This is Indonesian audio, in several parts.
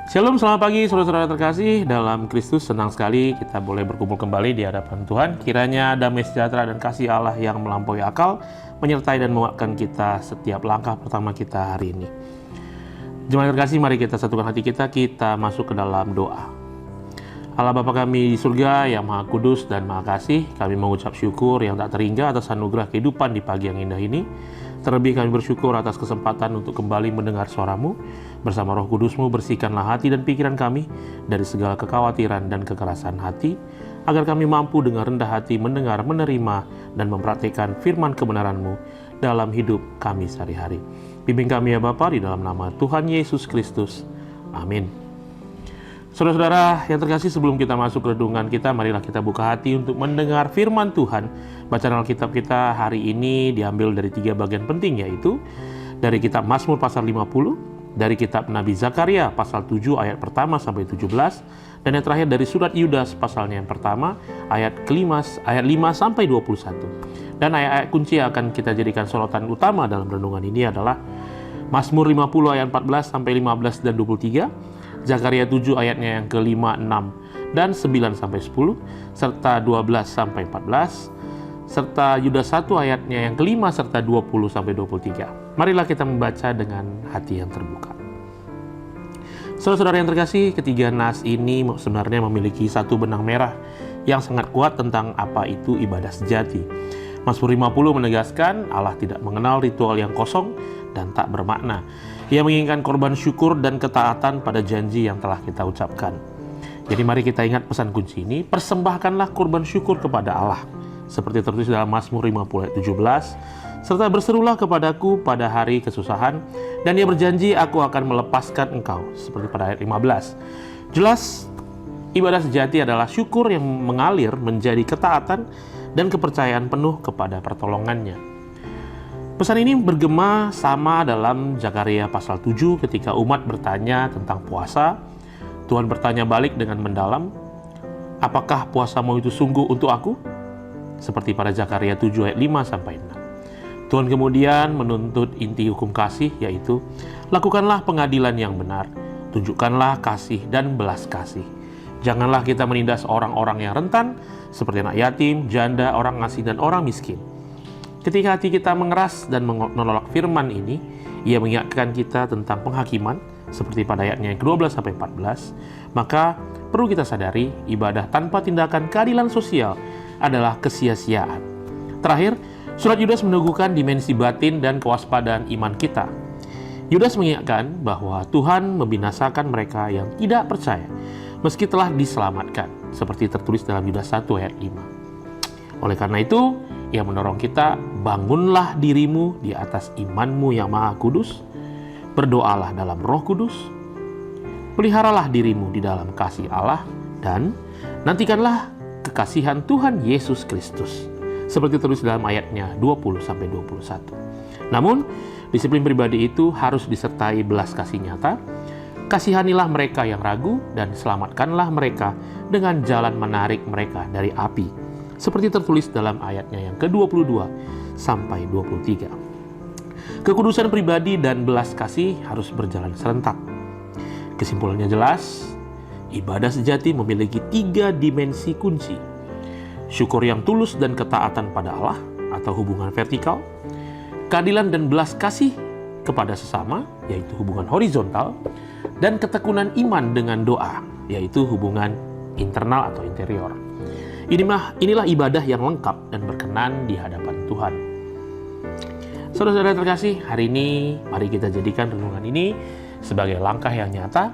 Shalom, selamat pagi saudara-saudara terkasih dalam Kristus. Senang sekali kita boleh berkumpul kembali di hadapan Tuhan. Kiranya damai sejahtera dan kasih Allah yang melampaui akal menyertai dan menguatkan kita setiap langkah pertama kita hari ini. Jemaat terkasih, mari kita satukan hati kita masuk ke dalam doa. Allah Bapa kami di surga yang Maha Kudus dan Maha Kasih, kami mengucap syukur yang tak terhingga atas anugerah kehidupan di pagi yang indah ini. Terlebih kami bersyukur atas kesempatan untuk kembali mendengar suara-Mu. Bersama Roh Kudus-Mu bersihkanlah hati dan pikiran kami dari segala kekhawatiran dan kekerasan hati, agar kami mampu dengan rendah hati mendengar, menerima, dan mempraktikkan firman kebenaran-Mu dalam hidup kami sehari-hari. Bimbing kami ya Bapa, di dalam nama Tuhan Yesus Kristus. Amin. Saudara-saudara yang terkasih, sebelum kita masuk ke renungan kita, marilah kita buka hati untuk mendengar firman Tuhan. Bacaan Alkitab kita hari ini diambil dari 3 bagian penting, yaitu dari kitab Mazmur pasal 50, dari kitab Nabi Zakaria pasal 7 ayat pertama sampai 17, dan yang terakhir dari surat Yudas pasalnya yang pertama ayat 5 sampai 21. Dan ayat-ayat kunci yang akan kita jadikan sorotan utama dalam renungan ini adalah Mazmur 50 ayat 14 sampai 15 dan 23, Zakaria 7 ayatnya yang ke-5, 6 dan 9 sampai 10, serta 12 sampai 14, serta Yudas 1 ayatnya yang ke-5 serta 20 sampai 23. Marilah kita membaca dengan hati yang terbuka. Saudara-saudara yang terkasih, ketiga nas ini sebenarnya memiliki satu benang merah yang sangat kuat tentang apa itu ibadah sejati. Mazmur 50 menegaskan Allah tidak mengenal ritual yang kosong dan tak bermakna. Ia menginginkan korban syukur dan ketaatan pada janji yang telah kita ucapkan. Jadi mari kita ingat pesan kunci ini, persembahkanlah korban syukur kepada Allah, seperti tertulis dalam Mazmur 50 ayat 17, serta berserulah kepadaku pada hari kesusahan, dan Ia berjanji aku akan melepaskan engkau, seperti pada ayat 15. Jelas, ibadah sejati adalah syukur yang mengalir menjadi ketaatan dan kepercayaan penuh kepada pertolongannya. Pesan ini bergema sama dalam Zakaria pasal 7 ketika umat bertanya tentang puasa. Tuhan bertanya balik dengan mendalam, apakah puasamu itu sungguh untuk aku? Seperti pada Zakaria 7 ayat 5 sampai 6. Tuhan kemudian menuntut inti hukum kasih, yaitu lakukanlah pengadilan yang benar, tunjukkanlah kasih dan belas kasih. Janganlah kita menindas orang-orang yang rentan, seperti anak yatim, janda, orang asing, dan orang miskin. Ketika hati kita mengeras dan menolak firman ini, Ia mengingatkan kita tentang penghakiman, seperti pada ayatnya yang ke-12 sampai 14, maka perlu kita sadari, ibadah tanpa tindakan keadilan sosial adalah kesia-siaan. Terakhir, surat Yudas meneguhkan dimensi batin dan kewaspadaan iman kita. Yudas mengingatkan bahwa Tuhan membinasakan mereka yang tidak percaya, meski telah diselamatkan, seperti tertulis dalam Yudas 1 ayat 5. Oleh karena itu, Ia mendorong kita, bangunlah dirimu di atas imanmu yang Maha Kudus, berdoalah dalam Roh Kudus, peliharalah dirimu di dalam kasih Allah, dan nantikanlah kekasihan Tuhan Yesus Kristus, seperti tertulis dalam ayatnya 20-21. Namun, disiplin pribadi itu harus disertai belas kasih nyata. Kasihanilah mereka yang ragu dan selamatkanlah mereka dengan jalan menarik mereka dari api, seperti tertulis dalam ayatnya yang ke-22 sampai 23. Kekudusan pribadi dan belas kasih harus berjalan serentak. Kesimpulannya jelas, ibadah sejati memiliki 3 dimensi kunci. Syukur yang tulus dan ketaatan pada Allah atau hubungan vertikal, keadilan dan belas kasih kepada sesama, yaitu hubungan horizontal, dan ketekunan iman dengan doa, yaitu hubungan internal atau interior. Inilah ibadah yang lengkap dan berkenan di hadapan Tuhan. Saudara-saudara terkasih, hari ini mari kita jadikan renungan ini sebagai langkah yang nyata.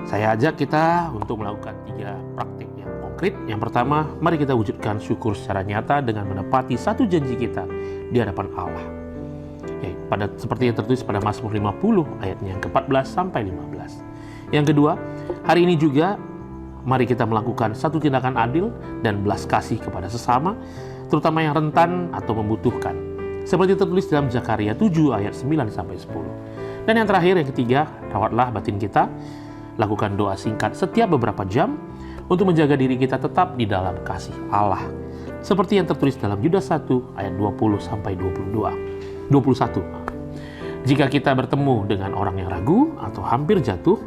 Saya ajak kita untuk melakukan 3 praktik yang konkret. Yang pertama, mari kita wujudkan syukur secara nyata dengan menepati satu janji kita di hadapan Allah. Seperti yang tertulis pada Mazmur 50 ayatnya yang ke-14 sampai 15. Yang kedua, hari ini juga mari kita melakukan satu tindakan adil dan belas kasih kepada sesama, terutama yang rentan atau membutuhkan, seperti tertulis dalam Zakaria 7 ayat 9 sampai 10. Dan yang terakhir, yang ketiga, rawatlah batin kita, lakukan doa singkat setiap beberapa jam untuk menjaga diri kita tetap di dalam kasih Allah, seperti yang tertulis dalam Yudas 1 ayat 20 sampai 21. Jika kita bertemu dengan orang yang ragu atau hampir jatuh,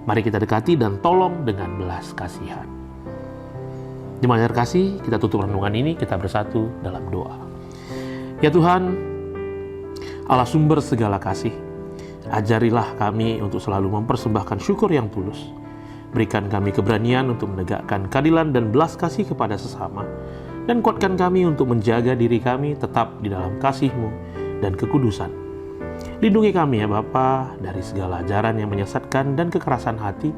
Mari kita dekati dan tolong dengan belas kasihan. Jemaat terkasih, kita tutup renungan ini, kita bersatu dalam doa. Ya Tuhan, Allah sumber segala kasih, ajarilah kami untuk selalu mempersembahkan syukur yang tulus. Berikan kami keberanian untuk menegakkan keadilan dan belas kasih kepada sesama, dan kuatkan kami untuk menjaga diri kami tetap di dalam kasih-Mu dan kekudusan. Lindungi kami ya Bapa dari segala ajaran yang menyesatkan dan kekerasan hati.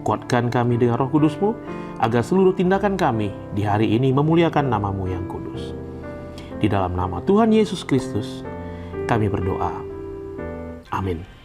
Kuatkan kami dengan Roh Kudus-Mu, agar seluruh tindakan kami di hari ini memuliakan nama-Mu yang kudus. Di dalam nama Tuhan Yesus Kristus, kami berdoa. Amin.